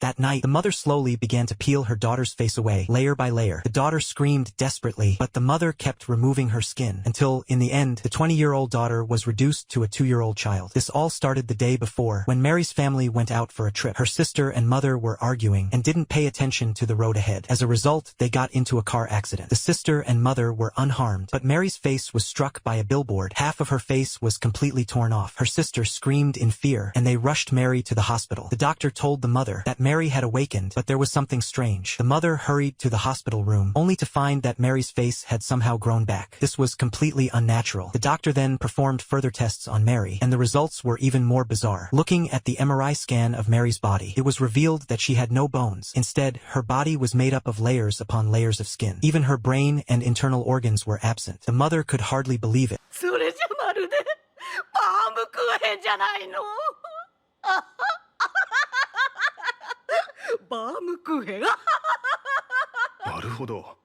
At night, the mother slowly began to peel her daughter's face away, layer by layer. The daughter screamed desperately, but the mother kept removing her skin, until, in the end, the 20-year-old daughter was reduced to a 2-year-old child. This all started the day before, when Mary's family went out for a trip. Her sister and mother were arguing, and didn't pay attention to the road ahead. As a result, they got into a car accident. The sister and mother were unharmed, but Mary's face was struck by a billboard. Half of her face was completely torn off. Her sister screamed in fear, and they rushed Mary to the hospital. The doctor told the mother that Mary had awakened, but there was something strange. The mother hurried to the hospital room, only to find that Mary's face had somehow grown back. This was completely unnatural. The doctor then performed further tests on Mary, and the results were even more bizarre. Looking at the MRI scan of Mary's body, it was revealed that she had no bones. Instead, her body was made up of layers upon layers of skin. Even her brain and internal organs were absent. The mother could hardly believe it.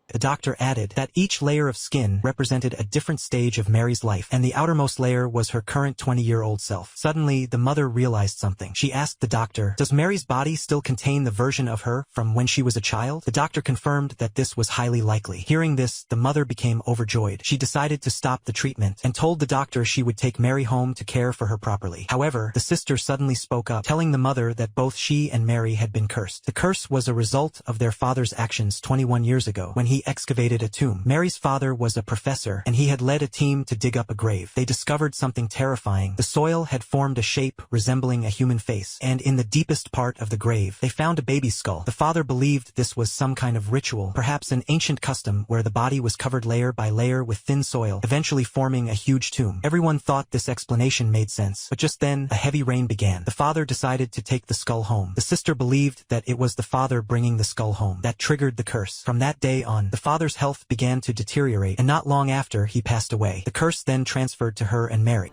The doctor added that each layer of skin represented a different stage of Mary's life, and the outermost layer was her current 20-year-old self. Suddenly, the mother realized something. She asked the doctor, "Does Mary's body still contain the version of her from when she was a child?" The doctor confirmed that this was highly likely. Hearing this, the mother became overjoyed. She decided to stop the treatment, and told the doctor she would take Mary home to care for her properly. However, the sister suddenly spoke up, telling the mother that both she and Mary had been cursed. The curse was a result of their father's actions 21 years ago, when he excavated a tomb. Mary's father was a professor, and he had led a team to dig up a grave. They discovered something terrifying. The soil had formed a shape resembling a human face, and in the deepest part of the grave, they found a baby's skull. The father believed this was some kind of ritual, perhaps an ancient custom where the body was covered layer by layer with thin soil, eventually forming a huge tomb. Everyone thought this explanation made sense, but just then, a heavy rain began. The father decided to take the skull home. The sister believed that it was the father bringing the skull home that triggered the curse. From that day on, the father's health began to deteriorate, and not long after, he passed away. The curse then transferred to her and Mary.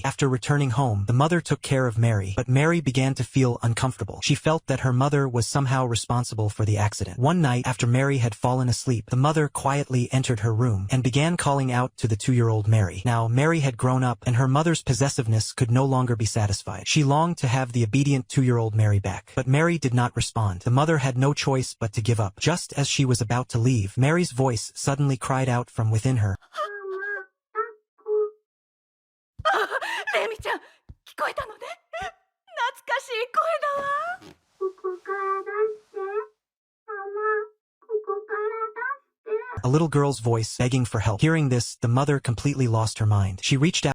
After returning home, the mother took care of Mary, but Mary began to feel uncomfortable. She felt that her mother was somehow responsible for the accident. One night, after Mary had fallen asleep, the mother quietly entered her room and began calling out to the 2-year-old Mary. Now, Mary had grown up, and her mother's possessiveness could no longer be satisfied. She longed to have the obedient 2-year-old Mary back, but Mary did not respond. The mother had no choice but to give up. Just as she was about to leave, Mary's voice suddenly cried out from within her. A little girl's voice begging for help. Hearing this, the mother completely lost her mind. She reached out